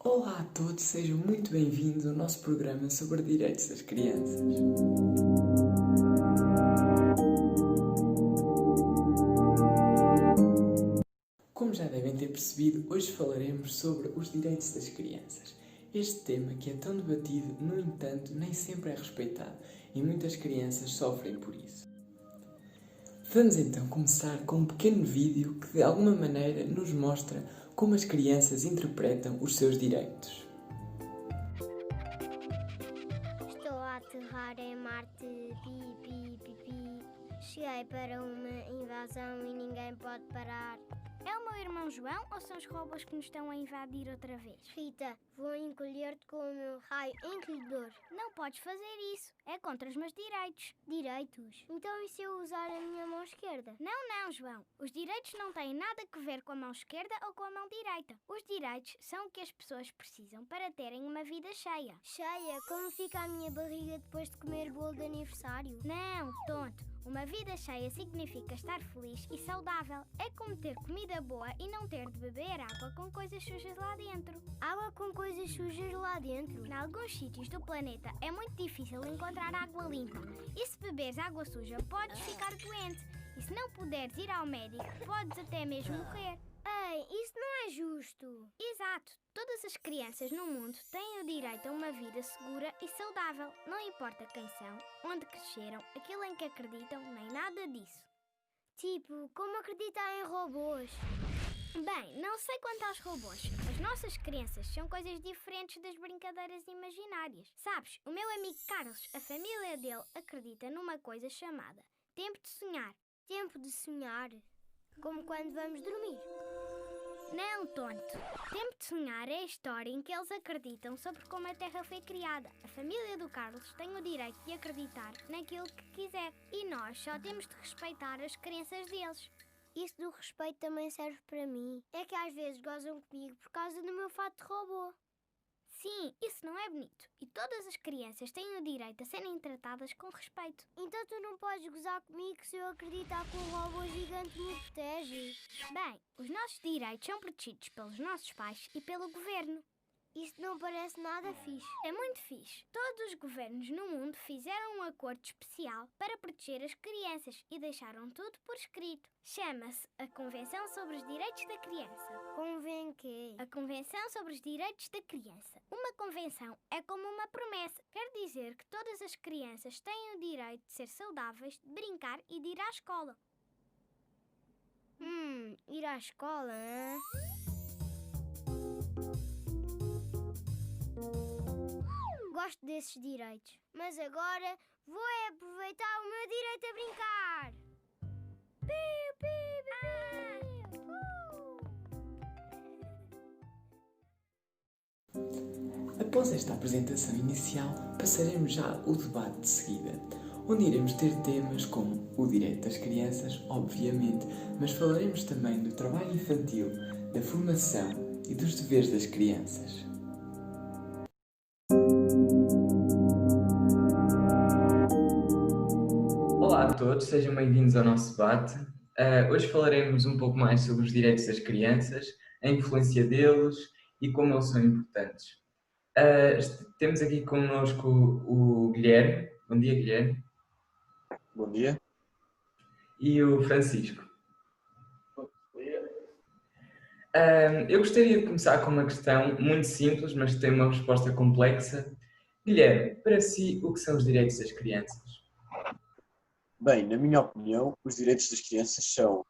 Olá a todos, sejam muito bem-vindos ao nosso programa sobre direitos das crianças. Como já devem ter percebido, hoje falaremos sobre os direitos das crianças. Este tema, que é tão debatido, no entanto, nem sempre é respeitado e muitas crianças sofrem por isso. Vamos então começar com um pequeno vídeo que de alguma maneira nos mostra como as crianças interpretam os seus direitos. Estou a aterrar em Marte, pi. Cheguei para uma invasão e ninguém pode parar. É o meu irmão João ou são os robôs que nos estão a invadir outra vez? Rita, vou encolher-te com o meu raio encolhedor. Não podes fazer isso. É contra os meus direitos. Direitos? Então e se eu usar a minha mão esquerda? Não, João. Os direitos não têm nada a ver com a mão esquerda ou com a mão direita. Os direitos são o que as pessoas precisam para terem uma vida cheia. Cheia? Como fica a minha barriga depois de comer bolo de aniversário? Não, tonto. Uma vida cheia significa estar feliz e saudável. É como ter comida boa e não ter de beber água com coisas sujas lá dentro. Água com coisas sujas lá dentro? Em alguns sítios do planeta é muito difícil encontrar água limpa. E se beberes água suja, podes ficar doente. E se não puderes ir ao médico, podes até mesmo morrer. Ei, isso não é justo. Exato. Todas as crianças no mundo têm o direito a uma vida segura e saudável. Não importa quem são, onde cresceram, aquilo em que acreditam, nem nada disso. Tipo, como acreditar em robôs? Bem, não sei quanto aos robôs. As nossas crianças são coisas diferentes das brincadeiras imaginárias. Sabes, o meu amigo Carlos, a família dele acredita numa coisa chamada tempo de sonhar. Tempo de sonhar? Como quando vamos dormir? Não, tonto. Tempo de sonhar é a história em que eles acreditam sobre como a Terra foi criada. A família do Carlos tem o direito de acreditar naquilo que quiser. E nós só temos de respeitar as crenças deles. Isso do respeito também serve para mim. É que às vezes gozam comigo por causa do meu fato de robô. Sim, isso não é bonito. E todas as crianças têm o direito a serem tratadas com respeito. Então tu não podes gozar comigo se eu acreditar que um robô gigante me protege. Bem, os nossos direitos são protegidos pelos nossos pais e pelo governo. Isso não parece nada fixe. É muito fixe. Todos os governos no mundo fizeram um acordo especial para proteger as crianças e deixaram tudo por escrito. Chama-se a Convenção sobre os Direitos da Criança. Convém quê? A Convenção sobre os Direitos da Criança. Uma convenção é como uma promessa. Quer dizer que todas as crianças têm o direito de ser saudáveis, de brincar e de ir à escola. Ir à escola, hein? Gosto desses direitos, mas agora vou aproveitar o meu direito a brincar. Após esta apresentação inicial, passaremos já ao debate de seguida, onde iremos ter temas como o direito das crianças, obviamente, mas falaremos também do trabalho infantil, da formação e dos deveres das crianças. Olá a todos, sejam bem-vindos ao nosso debate. Hoje falaremos um pouco mais sobre os direitos das crianças, a influência deles e como eles são importantes. Temos aqui connosco o Guilherme. Bom dia, Guilherme. Bom dia. E o Francisco. Bom dia. Eu gostaria de começar com uma questão muito simples, mas que tem uma resposta complexa. Guilherme, para si, o que são os direitos das crianças? Bem, na minha opinião, os direitos das crianças são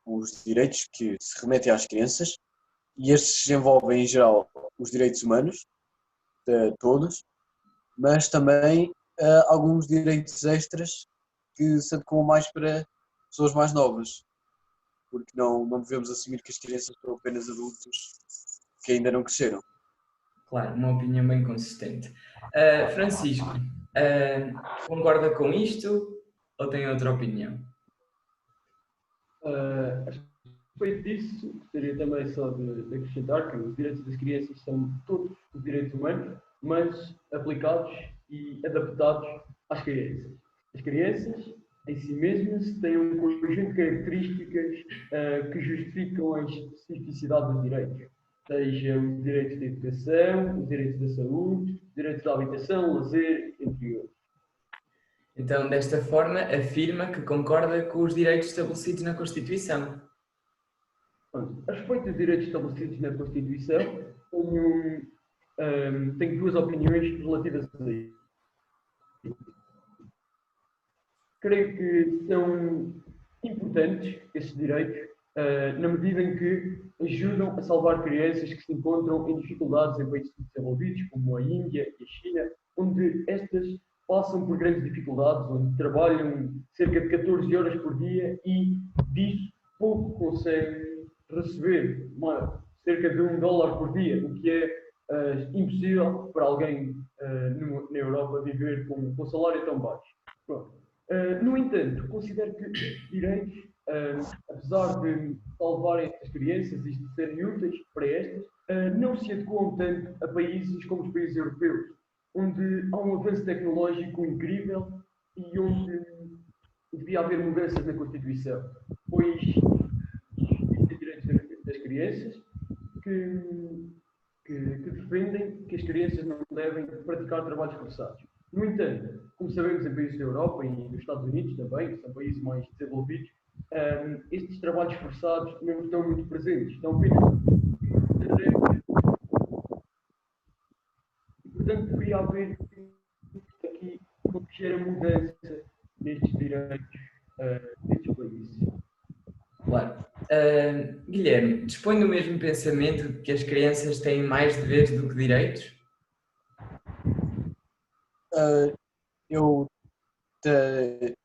os direitos que se remetem às crianças e estes envolvem, em geral, os direitos humanos, de todos, mas também alguns direitos extras que se adequam mais para pessoas mais novas, porque não devemos assumir que as crianças são apenas adultos que ainda não cresceram. Claro, uma opinião bem consistente. Francisco, concorda com isto ou tem outra opinião? A respeito disso, gostaria também só de acrescentar que os direitos das crianças são todos os direitos humanos, mas aplicados e adaptados às crianças. As crianças, em si mesmas, têm um conjunto de características que justificam a especificidade dos direitos. seja os direitos de educação, os direitos da saúde, os direitos da habitação, lazer, entre outros. Então, desta forma, afirma que concorda com os direitos estabelecidos na Constituição. A respeito dos direitos estabelecidos na Constituição, tenho duas opiniões relativas a isso. Creio que são importantes esses direitos, na medida em que ajudam a salvar crianças que se encontram em dificuldades em países desenvolvidos, como a Índia e a China, onde estas passam por grandes dificuldades, onde trabalham cerca de 14 horas por dia e disso pouco conseguem receber cerca de $1 por dia, o que é impossível para alguém na Europa viver com um salário tão baixo. Pronto. No entanto, considero que estes direitos, apesar de salvarem estas crianças e de serem úteis para estas, não se adequam tanto a países como os países europeus, onde há um avanço tecnológico incrível e onde devia haver mudanças na Constituição, pois existem direitos das crianças que defendem que as crianças não devem praticar trabalhos forçados. No entanto, como sabemos em países da Europa e nos Estados Unidos também, que são países mais desenvolvidos, estes trabalhos forçados não estão muito presentes, estão apenas e, portanto, deveria haver aqui uma ligeira mudança nestes direitos destes países. Claro. Guilherme, dispõe do mesmo pensamento de que as crianças têm mais deveres do que direitos?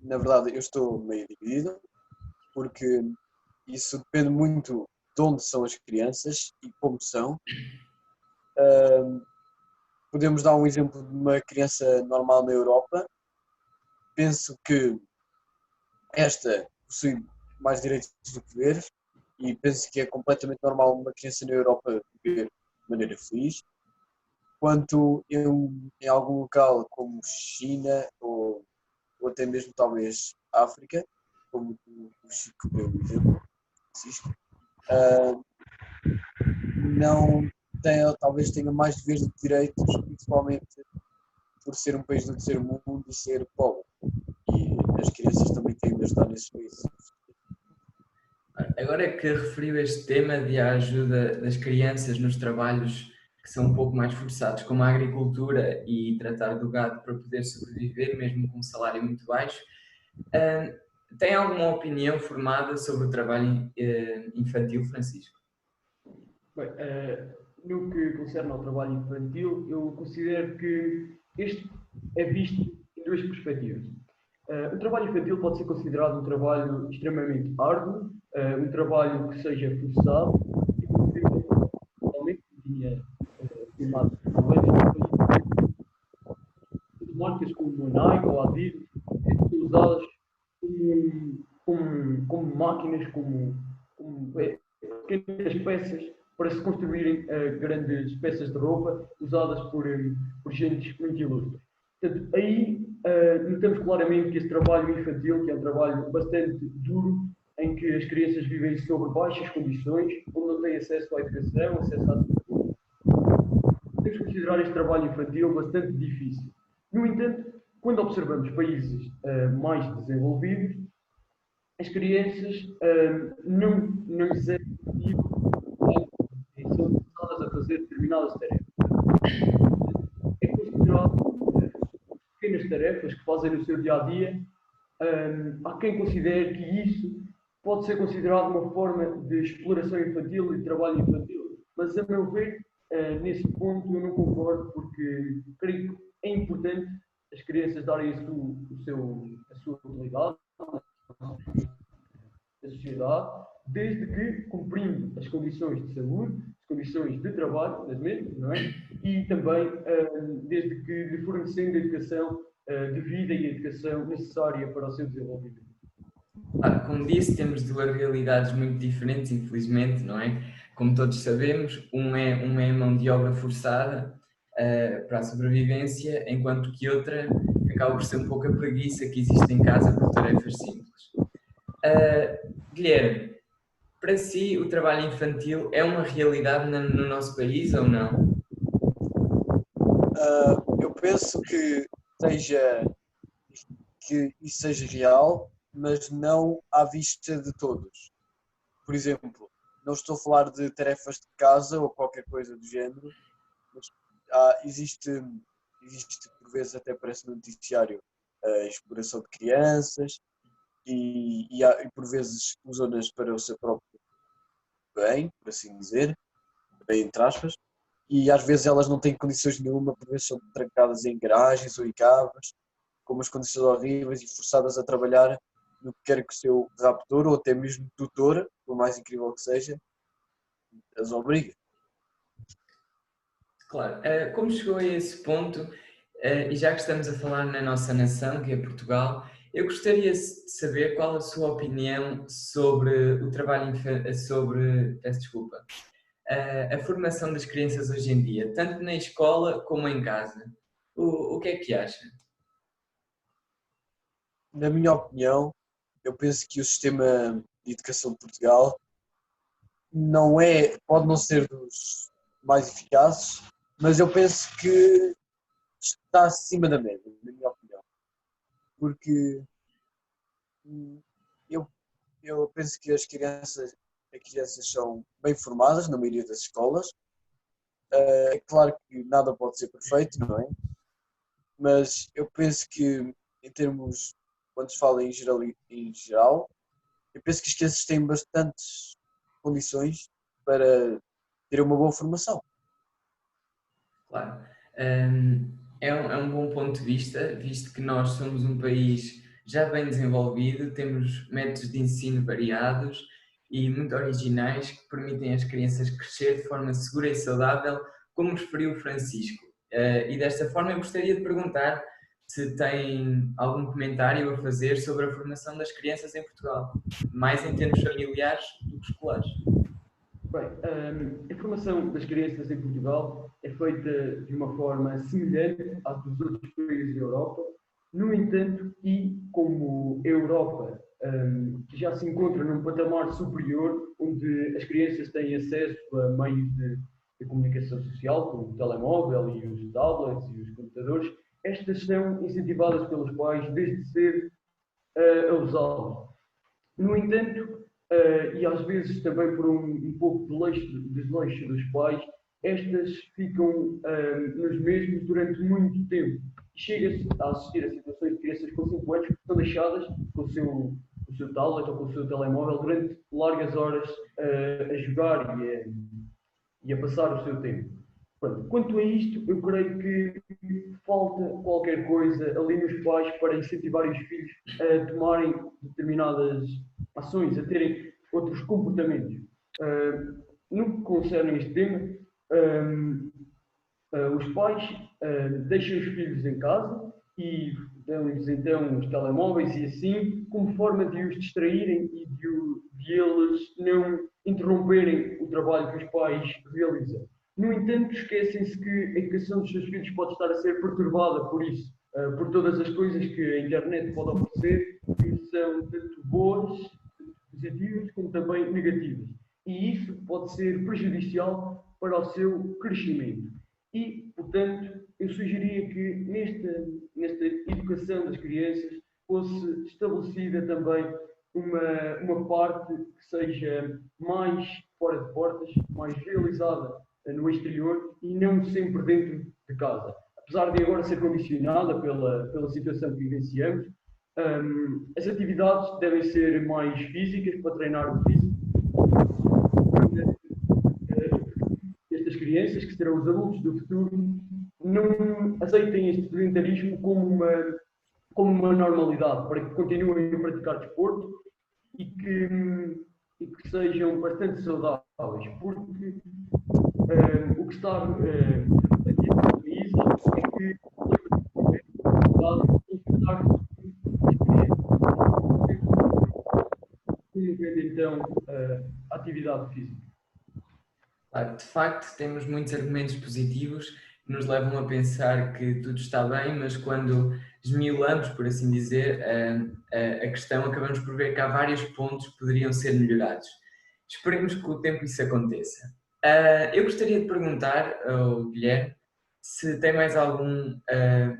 Na verdade, eu estou meio dividido, porque isso depende muito de onde são as crianças e como são. Podemos dar um exemplo de uma criança normal na Europa. Penso que esta possui mais direitos do que deveres e penso que é completamente normal uma criança na Europa viver de maneira feliz. Quanto em algum local como China ou até mesmo talvez África, como o Chico deu o exemplo, Francisco, não talvez tenha mais deveres do que direitos, principalmente por ser um país do terceiro mundo e ser pobre. E as crianças também têm de ajudar nesses países. Agora que referiu este tema de a ajuda das crianças nos trabalhos que são um pouco mais forçados, como a agricultura e tratar do gado para poder sobreviver, mesmo com um salário muito baixo, tem alguma opinião formada sobre o trabalho infantil, Francisco? Bem, no que concerne ao trabalho infantil, eu considero que este é visto em duas perspectivas. O trabalho infantil pode ser considerado um trabalho extremamente árduo, um trabalho que seja forçado e que realmente tinha filmado marcas como a Nike ou a Adidas são usadas como máquinas, como pequenas peças para se construírem grandes peças de roupa usadas por gentes muito ilustres. Portanto, aí notamos claramente que esse trabalho infantil, que é um trabalho bastante duro, em que as crianças vivem sob baixas condições, onde não têm acesso à educação, acesso à saúde. Temos que considerar este trabalho infantil bastante difícil. No entanto, quando observamos países mais desenvolvidos, as crianças não lhes é são forçadas a fazer determinadas tarefas. É considerado pequenas tarefas que fazem no seu dia-a-dia. Há quem considere que isso pode ser considerado uma forma de exploração infantil e de trabalho infantil. Mas, a meu ver, nesse ponto eu não concordo, porque creio que é importante as crianças darem a sua utilidade da sociedade, desde que cumprindo as condições de saúde, as condições de trabalho das mesmas, não é? E também desde que lhe fornecendo a educação de vida e a educação necessária para o seu desenvolvimento. Como disse, temos duas realidades muito diferentes, infelizmente, não é? Como todos sabemos, uma é mão de obra forçada para a sobrevivência, enquanto que outra acaba por ser um pouco a preguiça que existe em casa por tarefas simples. Guilherme, Para si, o trabalho infantil é uma realidade no nosso país ou não? Eu penso que isso seja real, mas não à vista de todos. Por exemplo, não estou a falar de tarefas de casa ou qualquer coisa do género, mas existe por vezes até parece no noticiário a exploração de crianças e por vezes usam-nas para o seu próprio bem, por assim dizer, bem entre aspas, e às vezes elas não têm condições nenhuma, por vezes são trancadas em garagens ou em cabas, com umas condições horríveis e forçadas a trabalhar no que quer que o seu raptor ou até mesmo tutor, por mais incrível que seja, as obriga. Claro, como chegou a esse ponto, e já que estamos a falar na nossa nação, que é Portugal, eu gostaria de saber qual a sua opinião sobre o trabalho peço desculpa, a formação das crianças hoje em dia, tanto na escola como em casa. O que é que acha? Na minha opinião, eu penso que o sistema de educação de Portugal pode não ser dos mais eficazes, mas eu penso que está acima da média, na minha opinião. Porque eu, eu penso que as crianças são bem formadas na maioria das escolas. É claro que nada pode ser perfeito, não é? Mas eu penso que, quando se fala em geral, eu penso que as crianças têm bastantes condições para ter uma boa formação. Claro. É um bom ponto de vista, visto que nós somos um país já bem desenvolvido, temos métodos de ensino variados e muito originais que permitem às crianças crescer de forma segura e saudável, como referiu o Francisco. E desta forma eu gostaria de perguntar se tem algum comentário a fazer sobre a formação das crianças em Portugal, mais em termos familiares do que escolares. Bem, a formação das crianças em Portugal é feita de uma forma semelhante à dos outros países da Europa. No entanto, e como a Europa já se encontra num patamar superior, onde as crianças têm acesso a meios de comunicação social, como o telemóvel e os tablets e os computadores, estas são incentivadas pelos pais desde cedo a usá-los. No entanto, e às vezes também por um pouco de desleixo dos pais, estas ficam nos mesmos durante muito tempo. Chega-se a assistir a situações de crianças com 5 anos que são deixadas com o seu tablet ou com o seu telemóvel durante largas horas a jogar e a passar o seu tempo. Pronto, quanto a isto, eu creio que falta qualquer coisa ali nos pais para incentivarem os filhos a tomarem determinadas ações, a terem outros comportamentos. No que concerne este tema, os pais deixam os filhos em casa e dão-lhes então os telemóveis e assim, como forma de os distraírem e de eles não interromperem o trabalho que os pais realizam. No entanto, esquecem-se que a educação dos seus filhos pode estar a ser perturbada por isso, por todas as coisas que a internet pode oferecer, que são tanto boas, positivas, como também negativas. E isso pode ser prejudicial para o seu crescimento. E, portanto, eu sugeria que nesta educação das crianças fosse estabelecida também uma parte que seja mais fora de portas, mais realizada no exterior e não sempre dentro de casa. Apesar de agora ser condicionada pela situação que vivenciamos, as atividades devem ser mais físicas para treinar o físico. Estas crianças, que serão os adultos do futuro, não aceitem este sedentarismo como uma normalidade, para que continuem a praticar desporto e que sejam bastante saudáveis, porque o que está aqui no país é que então a atividade física. De facto, temos muitos argumentos positivos que nos levam a pensar que tudo está bem, mas quando esmiuçamos, por assim dizer, a questão, acabamos por ver que há vários pontos que poderiam ser melhorados. Esperemos que com o tempo isso aconteça. Eu gostaria de perguntar ao Guilherme se tem mais algum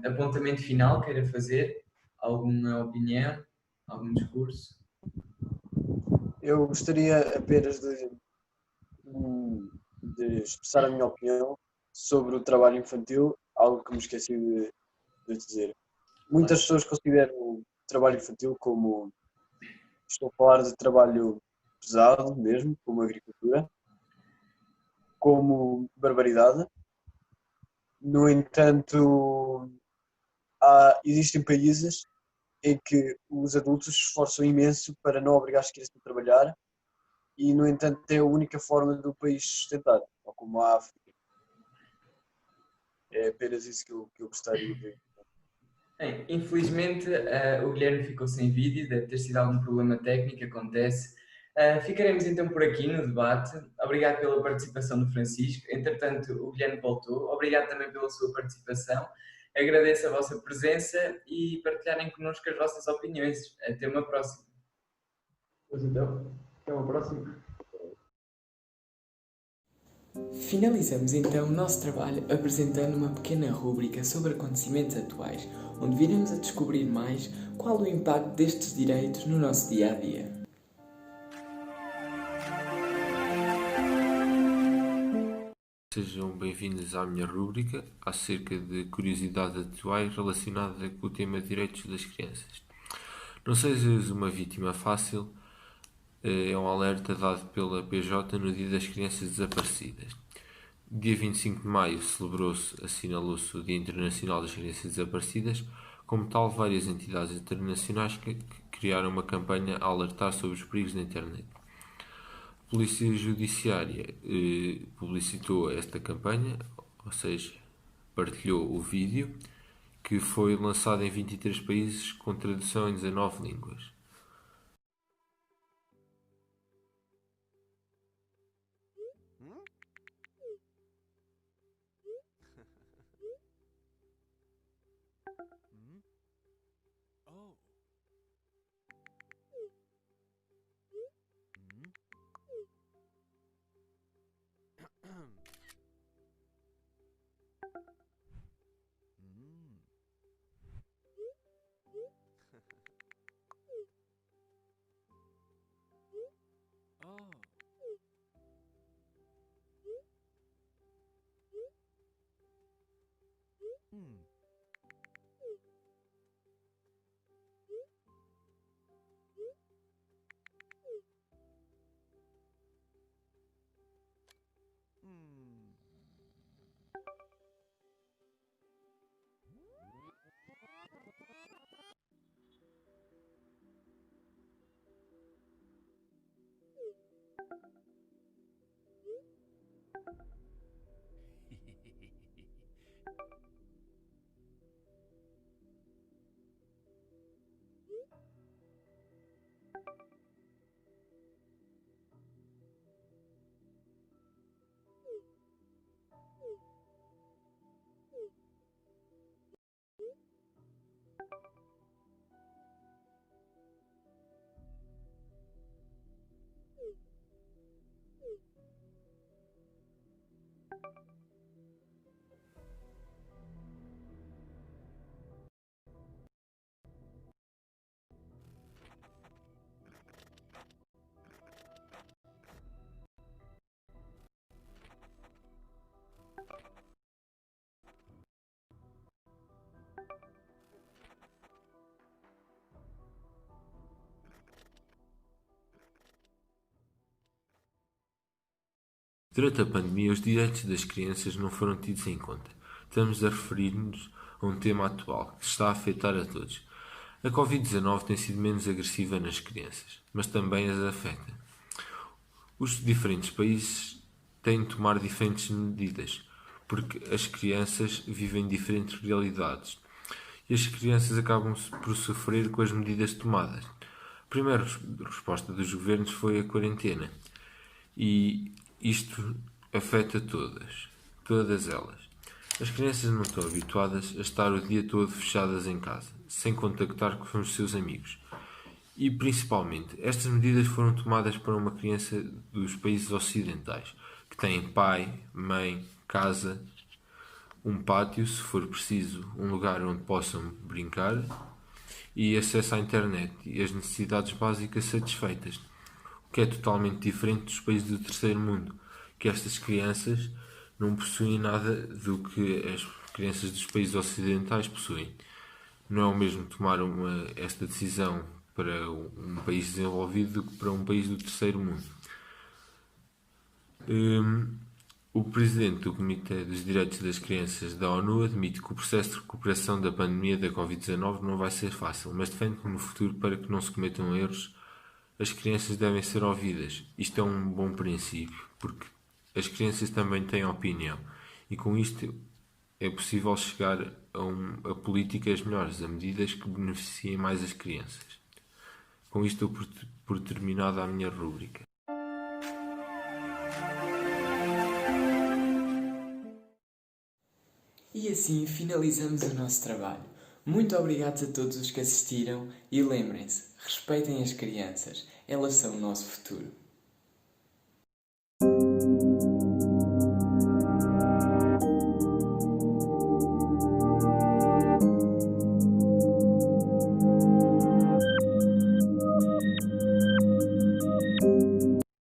apontamento final que queira fazer, alguma opinião, algum discurso. Eu gostaria apenas de expressar a minha opinião sobre o trabalho infantil, algo que me esqueci de dizer. Muitas pessoas consideram o trabalho infantil como, estou a falar de trabalho pesado mesmo, como agricultura, como barbaridade. No entanto, existem países em que os adultos se esforçam imenso para não obrigar as crianças a trabalhar e, no entanto, é a única forma do país sustentar, ou como a África. É apenas isso que eu gostaria de... Bem, infelizmente o Guilherme ficou sem vídeo, deve ter sido algum problema técnico, acontece. Ficaremos então por aqui no debate. Obrigado pela participação do Francisco. Entretanto, o Guilherme voltou. Obrigado também pela sua participação. Agradeço a vossa presença e partilharem connosco as vossas opiniões. Até uma próxima. Pois então, até uma próxima. Finalizamos então o nosso trabalho apresentando uma pequena rúbrica sobre acontecimentos atuais, onde viremos a descobrir mais qual o impacto destes direitos no nosso dia a dia. Sejam bem-vindos à minha rúbrica acerca de curiosidades atuais relacionadas com o tema de direitos das crianças. Não sejas uma vítima fácil é um alerta dado pela PJ no Dia das Crianças Desaparecidas. Dia 25 de maio assinalou-se o Dia Internacional das Crianças Desaparecidas. Como tal, várias entidades internacionais que criaram uma campanha a alertar sobre os perigos da internet. A Polícia Judiciária publicitou esta campanha, ou seja, partilhou o vídeo, que foi lançado em 23 países com tradução em 19 línguas. Durante a pandemia, os direitos das crianças não foram tidos em conta. Estamos a referir-nos a um tema atual que está a afetar a todos. A Covid-19 tem sido menos agressiva nas crianças, mas também as afeta. Os diferentes países têm de tomar diferentes medidas, porque as crianças vivem diferentes realidades e as crianças acabam por sofrer com as medidas tomadas. A primeira resposta dos governos foi a quarentena e isto afeta todas elas. As crianças não estão habituadas a estar o dia todo fechadas em casa, sem contactar com os seus amigos. E principalmente, estas medidas foram tomadas para uma criança dos países ocidentais, que têm pai, mãe, casa, um pátio, se for preciso, um lugar onde possam brincar e acesso à internet e as necessidades básicas satisfeitas, o que é totalmente diferente dos países do terceiro mundo, que estas crianças não possuem nada do que as crianças dos países ocidentais possuem. Não é o mesmo tomar esta decisão para um país desenvolvido do que para um país do terceiro mundo. O presidente do Comitê dos Direitos das Crianças da ONU admite que o processo de recuperação da pandemia da Covid-19 não vai ser fácil, mas defende que no futuro, para que não se cometam erros, as crianças devem ser ouvidas. Isto é um bom princípio, porque as crianças também têm opinião e com isto é possível chegar a políticas melhores, a medidas que beneficiem mais as crianças. Com isto dou por terminada a minha rúbrica. E assim finalizamos o nosso trabalho. Muito obrigado a todos os que assistiram e lembrem-se, respeitem as crianças, elas são o nosso futuro.